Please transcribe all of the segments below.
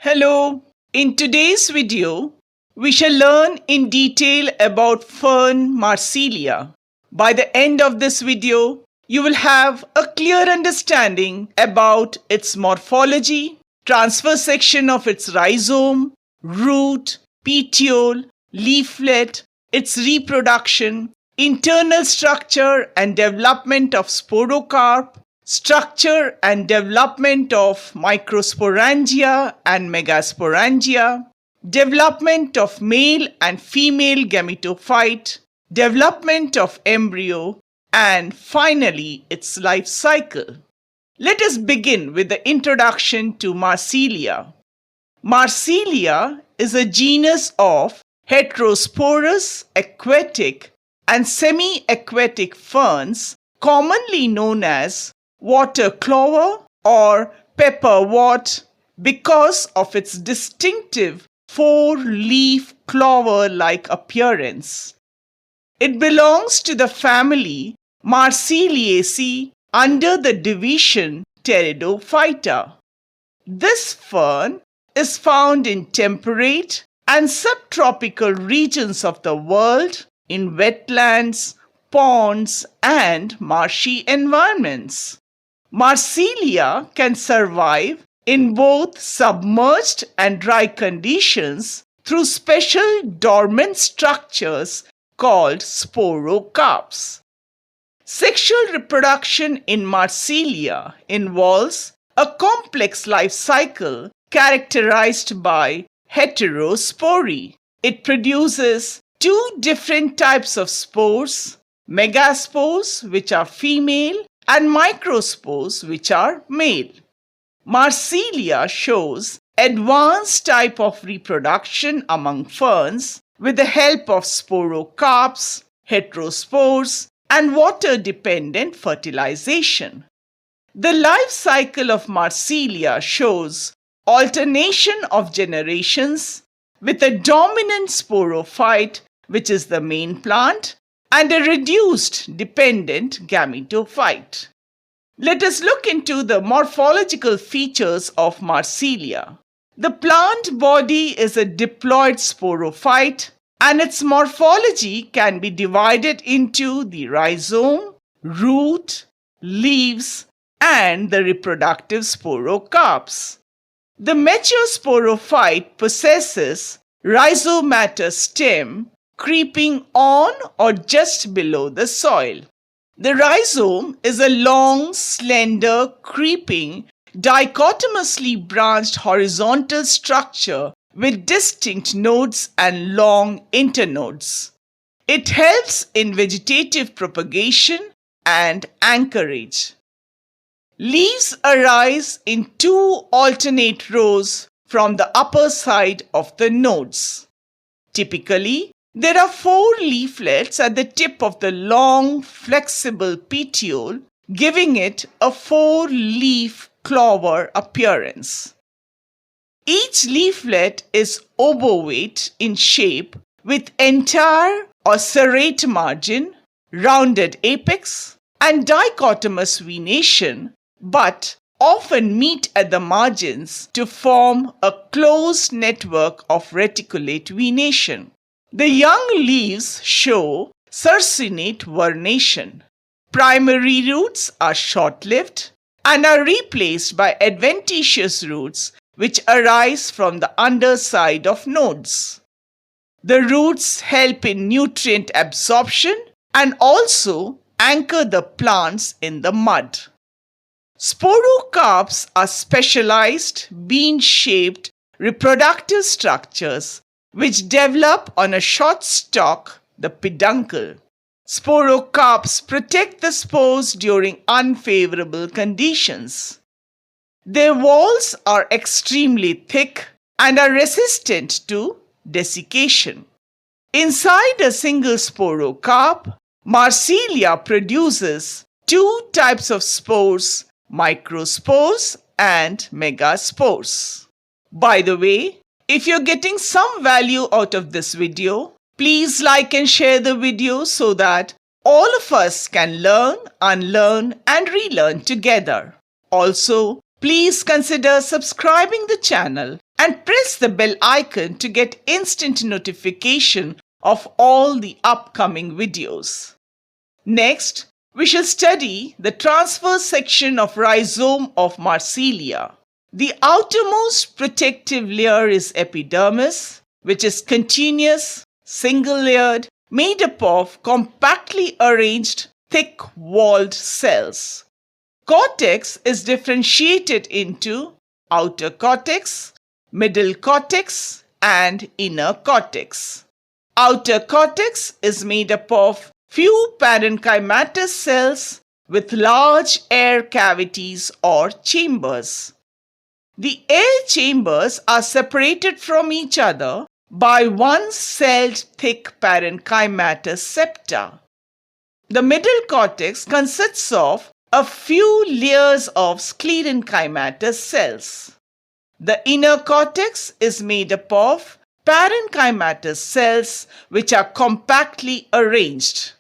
Hello, in today's video, we shall learn in detail about fern Marsilea. By the end of this video, you will have a clear understanding about its morphology, transverse section of its rhizome, root, petiole, leaflet, its reproduction, internal structure and development of Sporocarp, structure and development of Microsporangia and Megasporangia, development of male and female Gametophyte, development of embryo, and finally its life cycle. Let us begin with the introduction to Marsilea. Marsilea is a genus of heterosporous, aquatic, and semi-aquatic ferns commonly known as water clover or pepperwort because of its distinctive four-leaf clover-like appearance. It belongs to the family Marsileaceae under the division Pteridophyta. This fern is found in temperate and subtropical regions of the world, in wetlands, ponds, and marshy environments. Marsilea can survive in both submerged and dry conditions through special dormant structures called sporocarps. Sexual reproduction in Marsilea involves a complex life cycle characterized by heterospory. It produces two different types of spores, megaspores, which are female, and microspores, which are male. Marsilea shows advanced type of reproduction among ferns with the help of sporocarps, heterospores, and water-dependent fertilization. The life cycle of Marsilea shows alternation of generations with a dominant sporophyte, which is the main plant, and a reduced dependent gametophyte. Let us look into the morphological features of Marsilea. The plant body is a diploid sporophyte, and its morphology can be divided into the rhizome, root, leaves, and the reproductive sporocarps. The mature sporophyte possesses rhizomatous stem creeping on or just below the soil. The rhizome is a long, slender, creeping, dichotomously branched horizontal structure with distinct nodes and long internodes. It helps in vegetative propagation and anchorage. Leaves arise in two alternate rows from the upper side of the nodes. Typically, there are 4 leaflets at the tip of the long, flexible petiole, giving it a 4-leaf clover appearance. Each leaflet is obovate in shape with entire or serrate margin, rounded apex, and dichotomous venation, but often meet at the margins to form a closed network of reticulate venation. The young leaves show circinate vernation. Primary roots are short-lived and are replaced by adventitious roots which arise from the underside of nodes. The roots help in nutrient absorption and also anchor the plants in the mud. Sporocarps are specialized, bean-shaped reproductive structures which develop on a short stalk, the peduncle. Sporocarps protect the spores during unfavorable conditions. Their walls are extremely thick and are resistant to desiccation. Inside a single sporocarp, Marsilea produces 2 types of spores, microspores and megaspores. By the way, if you're getting some value out of this video, please like and share the video so that all of us can learn, unlearn, and relearn together. Also, please consider subscribing the channel and press the bell icon to get instant notification of all the upcoming videos. Next, we shall study the transverse section of rhizome of Marsilea. The outermost protective layer is epidermis, which is continuous, single-layered, made up of compactly arranged, thick-walled cells. Cortex is differentiated into outer cortex, middle cortex, and inner cortex. Outer cortex is made up of few parenchymatous cells with large air cavities or chambers. The air chambers are separated from each other by one-celled thick parenchymatous septa. The middle cortex consists of a few layers of sclerenchymatous cells. The inner cortex is made up of parenchymatous cells which are compactly arranged.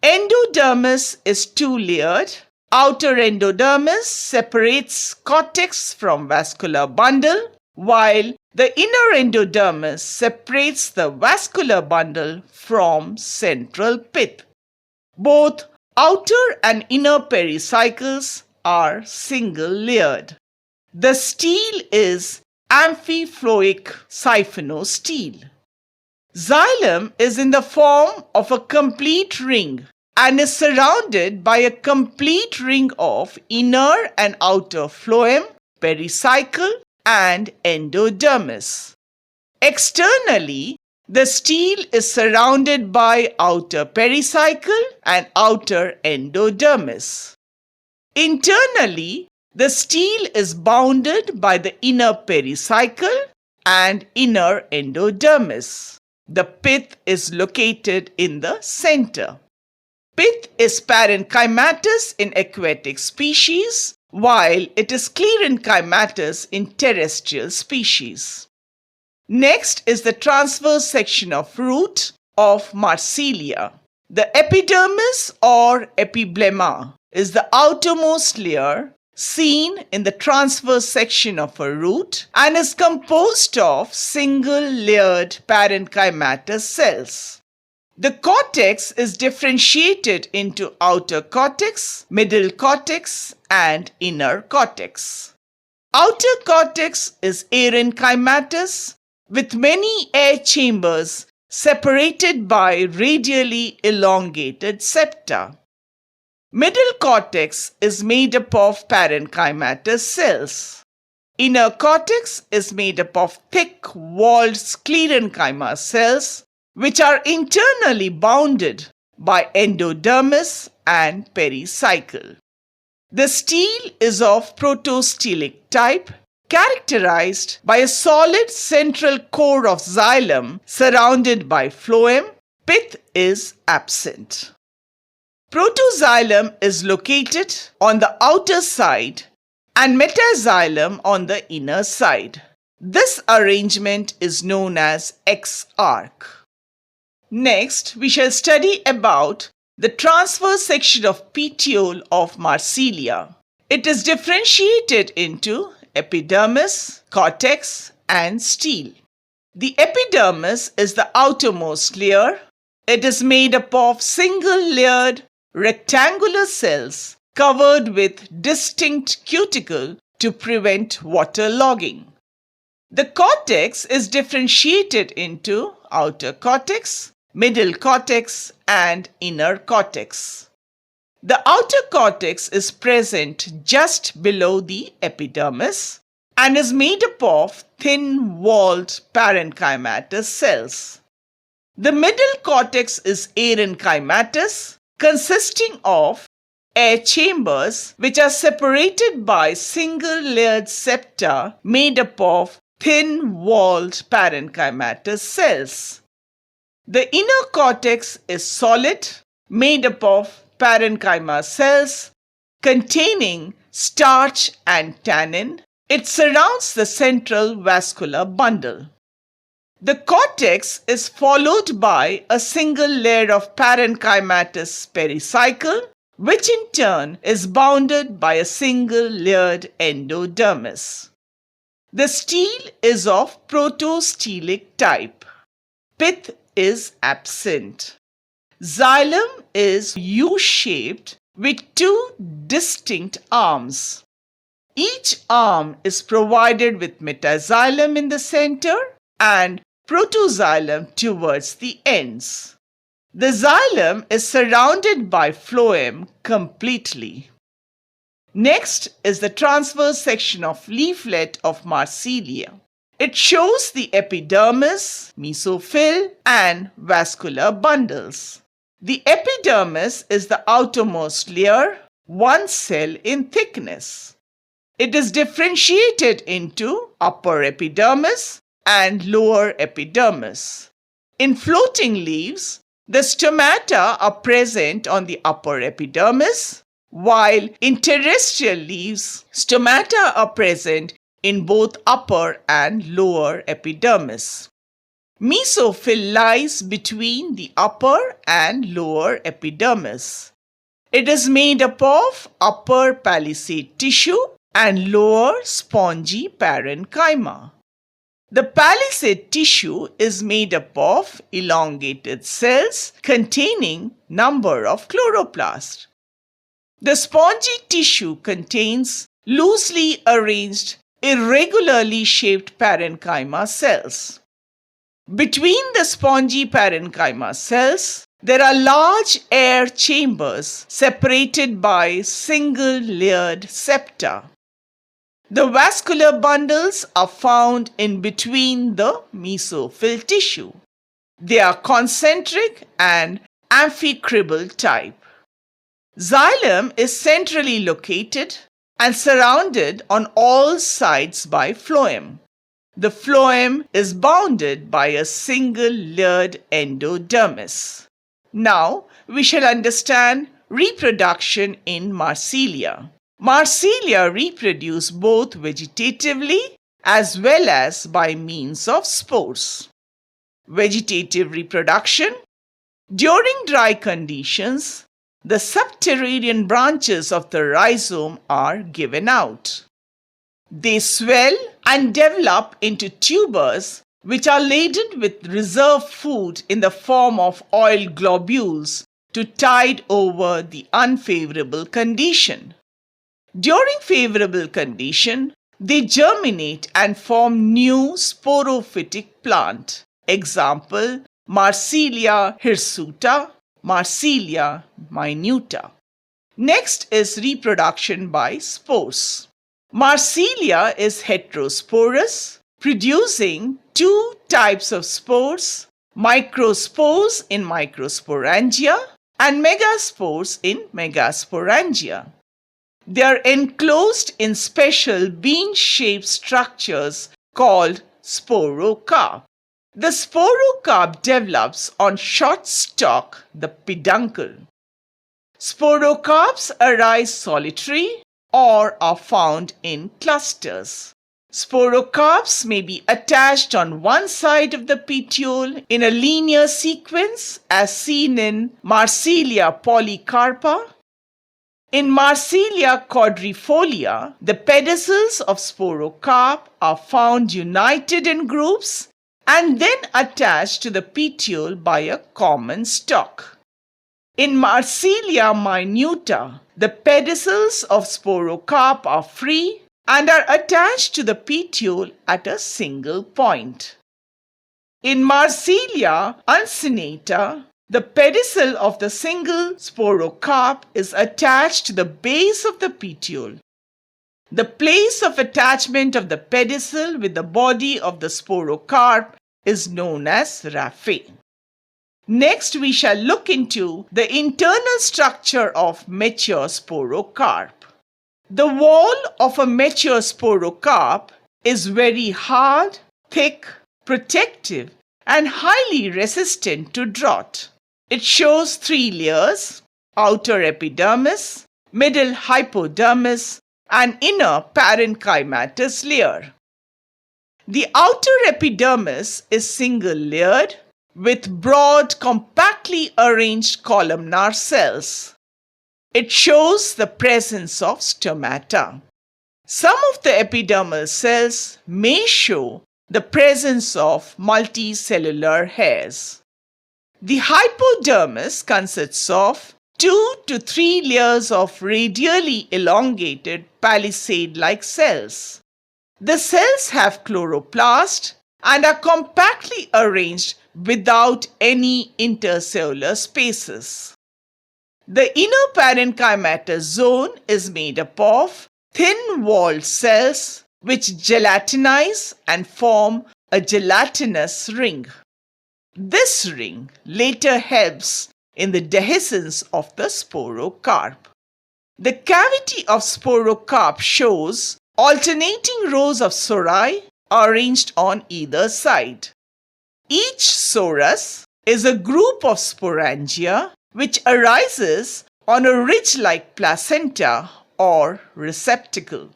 Endodermis is two-layered. Outer endodermis separates cortex from vascular bundle, while the inner endodermis separates the vascular bundle from central pith. Both outer and inner pericycles are single-layered. The stele is amphiploic siphonostele. Xylem is in the form of a complete ring and is surrounded by a complete ring of inner and outer phloem, pericycle, and endodermis. Externally, the stele is surrounded by outer pericycle and outer endodermis. Internally, the stele is bounded by the inner pericycle and inner endodermis. The pith is located in the center. Pith is parenchymatous in aquatic species, while it is sclerenchymatous in terrestrial species. Next is the transverse section of root of Marsilea. The epidermis or epiblemma is the outermost layer seen in the transverse section of a root and is composed of single-layered parenchymatous cells. The cortex is differentiated into outer cortex, middle cortex, and inner cortex. Outer cortex is aerenchymatous with many air chambers separated by radially elongated septa. Middle cortex is made up of parenchymatous cells. Inner cortex is made up of thick-walled sclerenchyma cells which are internally bounded by endodermis and pericycle. The stele is of protostelic type, characterized by a solid central core of xylem surrounded by phloem. Pith is absent. Protoxylem is located on the outer side and metaxylem on the inner side. This arrangement is known as X-arc. Next, we shall study about the transverse section of petiole of Marsilea. It is differentiated into epidermis, cortex, and stele. The epidermis is the outermost layer. It is made up of single-layered rectangular cells covered with distinct cuticle to prevent waterlogging. The cortex is differentiated into outer cortex, middle cortex, and inner cortex. The outer cortex is present just below the epidermis and is made up of thin-walled parenchymatous cells. The middle cortex is aerenchymatous, consisting of air chambers which are separated by single-layered septa made up of thin-walled parenchymatous cells. The inner cortex is solid, made up of parenchyma cells containing starch and tannin. It surrounds the central vascular bundle. The cortex is followed by a single layer of parenchymatous pericycle, which in turn is bounded by a single layered endodermis. The stele is of protostelic type. Pith is absent. Xylem is U-shaped with two distinct arms. Each arm is provided with metaxylem in the center and protoxylem towards the ends. The xylem is surrounded by phloem completely. Next is the transverse section of leaflet of Marsilea. It shows the epidermis, mesophyll, and vascular bundles. The epidermis is the outermost layer, 1 cell in thickness. It is differentiated into upper epidermis and lower epidermis. In floating leaves, the stomata are present on the upper epidermis, while in terrestrial leaves, stomata are present in both upper and lower epidermis. Mesophyll lies between the upper and lower epidermis. It is made up of upper palisade tissue and lower spongy parenchyma. The palisade tissue is made up of elongated cells containing number of chloroplasts. The spongy tissue contains loosely arranged, irregularly shaped parenchyma cells. Between the spongy parenchyma cells, there are large air chambers separated by single-layered septa. The vascular bundles are found in between the mesophyll tissue. They are concentric and amphicribal type. Xylem is centrally located and surrounded on all sides by phloem. The phloem is bounded by a single-layered endodermis. Now we shall understand reproduction in Marsilea. Marsilea reproduce both vegetatively as well as by means of spores. Vegetative reproduction. During dry conditions, the subterranean branches of the rhizome are given out. They swell and develop into tubers which are laden with reserve food in the form of oil globules to tide over the unfavorable condition. During favorable condition, they germinate and form new sporophytic plant. Example, Marsilea hirsuta, Marsilea minuta. Next is reproduction by spores. Marsilea is heterosporous, producing two types of spores, microspores in Microsporangia and megaspores in Megasporangia. They are enclosed in special bean-shaped structures called Sporocarp. The Sporocarp develops on short stalk, the peduncle. Sporocarps arise solitary or are found in clusters. Sporocarps may be attached on one side of the petiole in a linear sequence as seen in Marsilea polycarpa. In Marsilea quadrifolia, the pedicels of Sporocarp are found united in groups and then attached to the petiole by a common stalk. In Marsilea minuta, the pedicels of Sporocarp are free and are attached to the petiole at a single point. In Marsilea uncinata, the pedicel of the single Sporocarp is attached to the base of the petiole. The place of attachment of the pedicel with the body of the Sporocarp is known as raphe. Next, we shall look into the internal structure of mature Sporocarp. The wall of a mature Sporocarp is very hard, thick, protective, and highly resistant to drought. It shows 3 layers: outer epidermis, middle hypodermis, and inner parenchymatous layer. The outer epidermis is single-layered with broad, compactly arranged columnar cells. It shows the presence of stomata. Some of the epidermal cells may show the presence of multicellular hairs. The hypodermis consists of 2 to 3 layers of radially elongated palisade-like cells. The cells have chloroplast and are compactly arranged without any intercellular spaces. The inner parenchymatous zone is made up of thin-walled cells which gelatinize and form a gelatinous ring. This ring later helps in the dehiscence of the sporocarp. The cavity of sporocarp shows alternating rows of sori arranged on either side. Each sorus is a group of sporangia which arises on a ridge-like placenta or receptacle.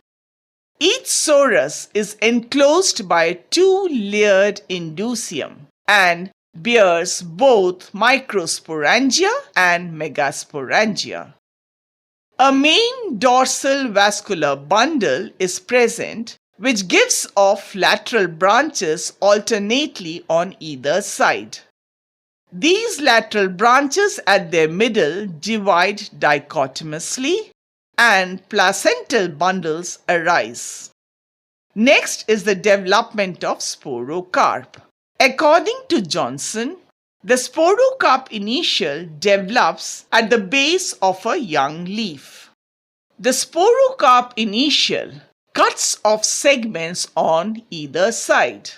Each sorus is enclosed by a 2-layered indusium and bears both Microsporangia and Megasporangia. A main dorsal vascular bundle is present which gives off lateral branches alternately on either side. These lateral branches at their middle divide dichotomously and placental bundles arise. Next is the development of sporocarp. According to Johnson, the sporocarp initial develops at the base of a young leaf. The sporocarp initial cuts off segments on either side.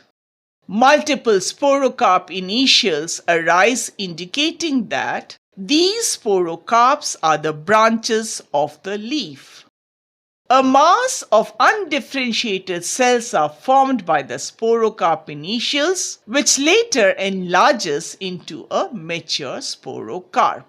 Multiple sporocarp initials arise indicating that these sporocarps are the branches of the leaf. A mass of undifferentiated cells are formed by the sporocarp initials, which later enlarges into a mature sporocarp.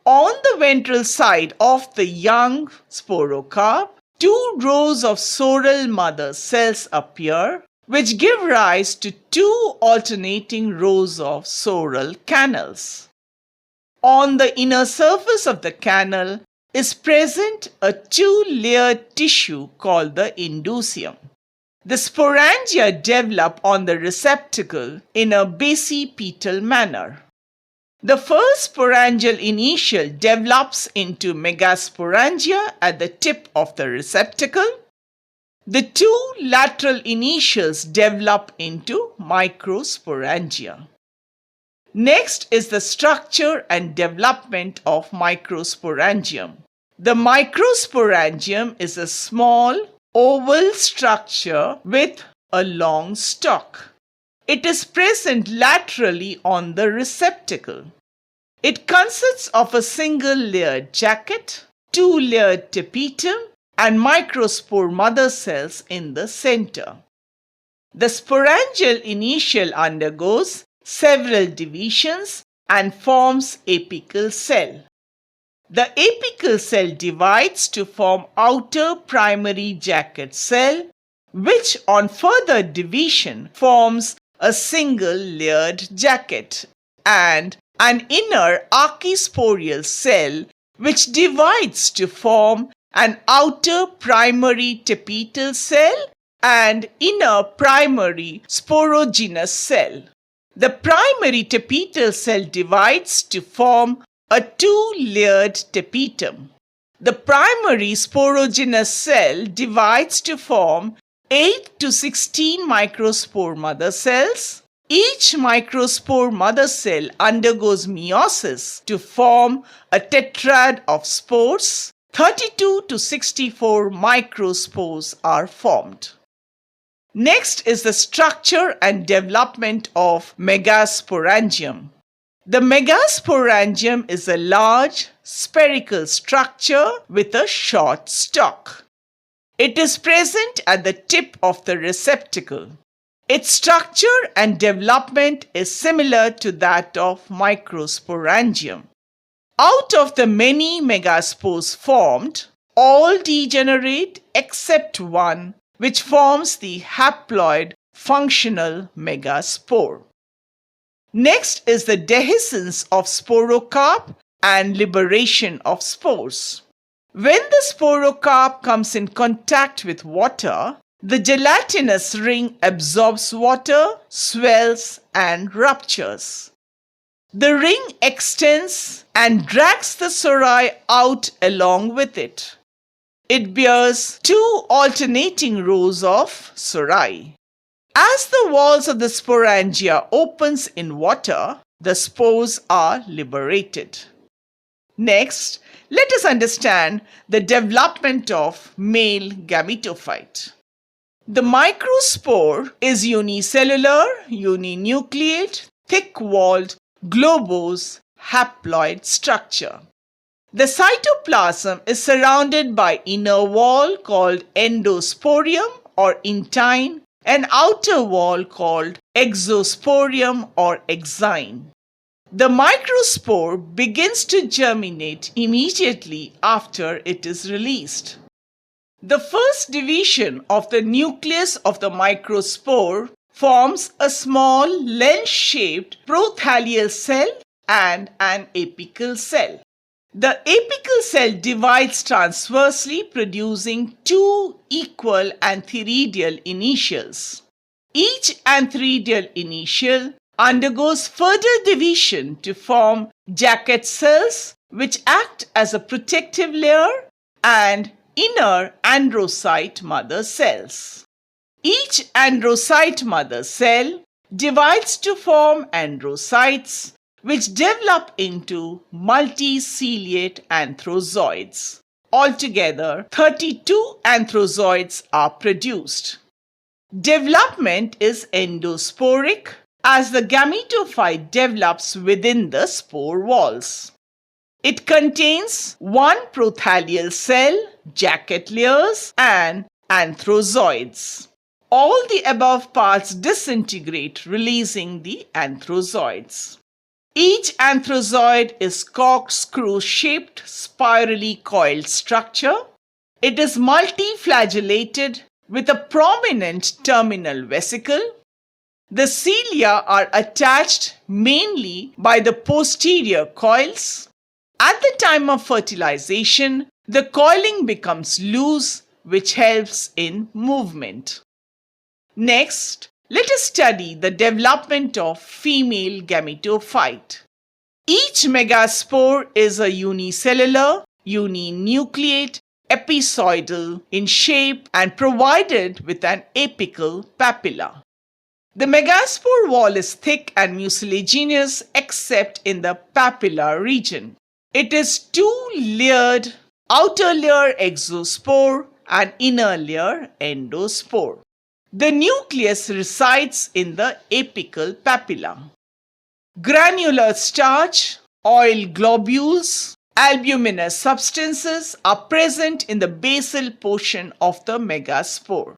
On the ventral side of the young sporocarp, 2 rows of soral mother cells appear, which give rise to 2 alternating rows of soral canals. On the inner surface of the canal is present a 2-layered tissue called the indusium. The sporangia develop on the receptacle in a basipetal manner. The first sporangial initial develops into Megasporangia at the tip of the receptacle. The 2 lateral initials develop into Microsporangia. Next is the structure and development of Microsporangium. The Microsporangium is a small oval structure with a long stalk. It is present laterally on the receptacle. It consists of a single-layered jacket, 2-layered tapetum, and microspore mother cells in the center. The sporangial initial undergoes several divisions and forms apical cell. The apical cell divides to form outer primary jacket cell, which on further division forms a single-layered jacket, and an inner archisporial cell which divides to form an outer primary tapetal cell and inner primary sporogenous cell. The primary tapetal cell divides to form a 2-layered tapetum. The primary sporogenous cell divides to form 8 to 16 microspore mother cells. Each microspore mother cell undergoes meiosis to form a tetrad of spores. 32 to 64 microspores are formed. Next is the structure and development of Megasporangium. The Megasporangium is a large spherical structure with a short stalk. It is present at the tip of the receptacle. Its structure and development is similar to that of Microsporangium. Out of the many megaspores formed, all degenerate except one, which forms the haploid functional megaspore. Next is the dehiscence of sporocarp and liberation of spores. When the sporocarp comes in contact with water, the gelatinous ring absorbs water, swells, and ruptures. The ring extends and drags the sori out along with it. It bears two alternating rows of sori. As the walls of the sporangia opens in water, the spores are liberated. Next, let us understand the development of male gametophyte. The microspore is unicellular, uninucleate, thick-walled, globose, haploid structure. The cytoplasm is surrounded by inner wall called endosporium or intine and outer wall called exosporium or exine. The microspore begins to germinate immediately after it is released. The first division of the nucleus of the microspore forms a small lens-shaped prothallal cell and an apical cell. The apical cell divides transversely, producing two equal antheridial initials. Each antheridial initial undergoes further division to form jacket cells, which act as a protective layer, and inner androcyte mother cells. Each androcyte mother cell divides to form androcytes, which develop into multiciliate anthrozoids. Altogether, 32 anthrozoids are produced. Development is endosporic, as the gametophyte develops within the spore walls. It contains one prothallal cell, jacket layers, and anthrozoids. All the above parts disintegrate, releasing the anthrozoids. Each anthrozoid is corkscrew-shaped, spirally coiled structure. It is multiflagellated with a prominent terminal vesicle. The cilia are attached mainly by the posterior coils. At the time of fertilization, the coiling becomes loose, which helps in movement. Next, let us study the development of female gametophyte. Each megaspore is a unicellular, uninucleate, episoidal in shape and provided with an apical papilla. The megaspore wall is thick and mucilaginous except in the papilla region. It is two-layered, outer layer exospore and inner layer endospore. The nucleus resides in the apical papilla. Granular starch, oil globules, albuminous substances are present in the basal portion of the megaspore.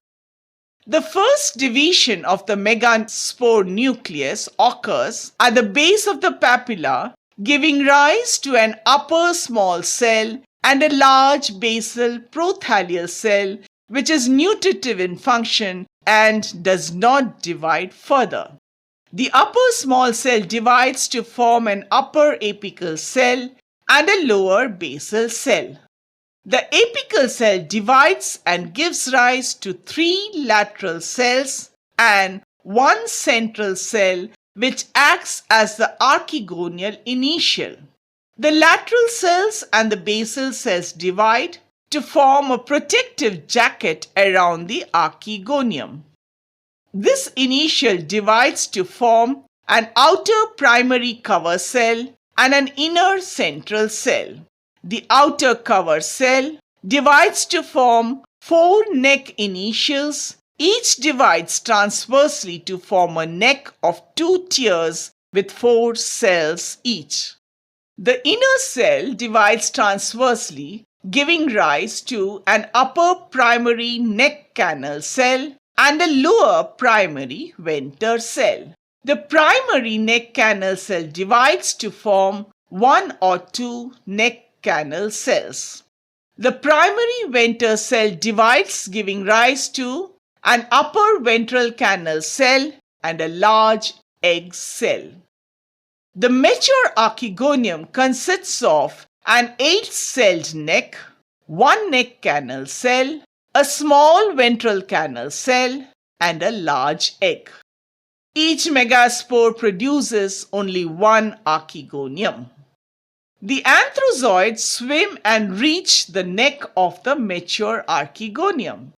The first division of the megaspore nucleus occurs at the base of the papilla, giving rise to an upper small cell and a large basal prothallal cell, which is nutritive in function and does not divide further. The upper small cell divides to form an upper apical cell and a lower basal cell. The apical cell divides and gives rise to 3 lateral cells and 1 central cell, which acts as the archegonial initial. The lateral cells and the basal cells divide to form a protective jacket around the archegonium. This initial divides to form an outer primary cover cell and an inner central cell. The outer cover cell divides to form 4 neck initials. Each divides transversely to form a neck of 2 tiers with 4 cells each. The inner cell divides transversely, giving rise to an upper primary neck canal cell and a lower primary venter cell. The primary neck canal cell divides to form 1 or 2 neck canal cells. The primary venter cell divides, giving rise to an upper ventral canal cell and a large egg cell. The mature archegonium consists of an 8-celled neck, one neck canal cell, a small ventral canal cell, and a large egg. Each megaspore produces only one archegonium. The anthrozoids swim and reach the neck of the mature archegonium.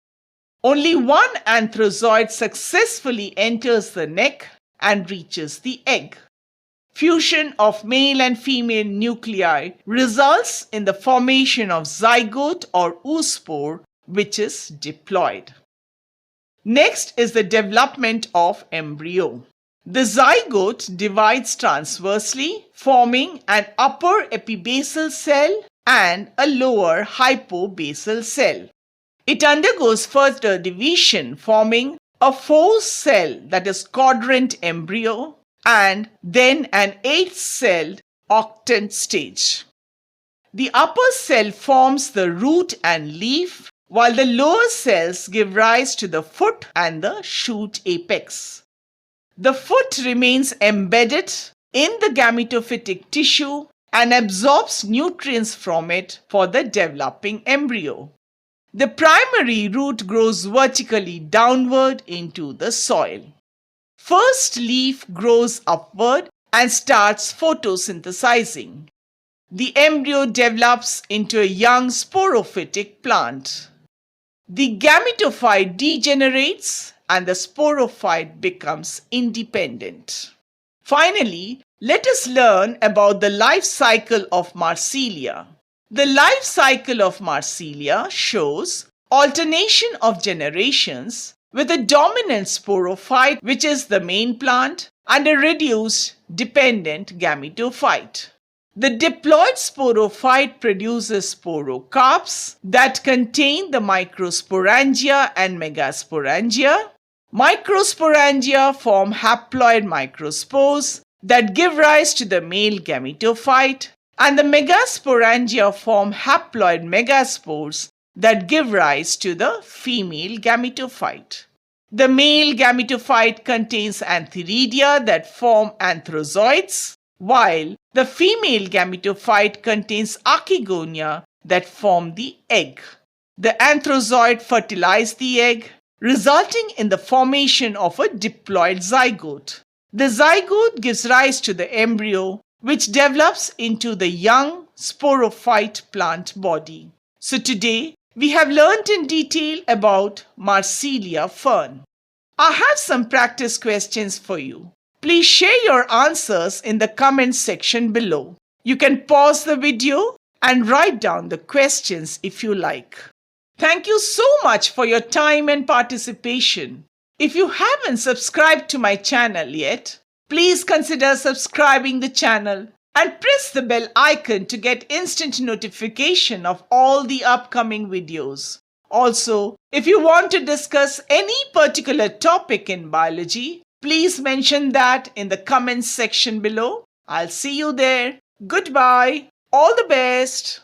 Only one anthrozoid successfully enters the neck and reaches the egg. Fusion of male and female nuclei results in the formation of zygote or oospore, which is diploid. Next is the development of embryo. The zygote divides transversely, forming an upper epibasal cell and a lower hypobasal cell. It undergoes further division, forming a 4-cell, that is quadrant embryo, and then an 8-celled octant stage. The upper cell forms the root and leaf, while the lower cells give rise to the foot and the shoot apex. The foot remains embedded in the gametophytic tissue and absorbs nutrients from it for the developing embryo. The primary root grows vertically downward into the soil. First leaf grows upward and starts photosynthesizing. The embryo develops into a young sporophytic plant. The gametophyte degenerates and the sporophyte becomes independent. Finally, let us learn about the life cycle of Marsilea. The life cycle of Marsilea shows alternation of generations with a dominant sporophyte, which is the main plant, and a reduced dependent gametophyte. The diploid sporophyte produces sporocarps that contain the Microsporangia and Megasporangia. Microsporangia form haploid microspores that give rise to the male gametophyte, and the Megasporangia form haploid megaspores that give rise to the female gametophyte. The male gametophyte contains antheridia that form anthrozoids, while the female gametophyte contains archegonia that form the egg. The anthrozoid fertilize the egg, resulting in the formation of a diploid zygote. The zygote gives rise to the embryo, which develops into the young sporophyte plant body. So today, we have learnt in detail about Marsilea fern. I have some practice questions for you. Please share your answers in the comment section below. You can pause the video and write down the questions if you like. Thank you so much for your time and participation. If you haven't subscribed to my channel yet, please consider subscribing the channel and press the bell icon to get instant notification of all the upcoming videos. Also, if you want to discuss any particular topic in biology, please mention that in the comments section below. I'll see you there. Goodbye. All the best.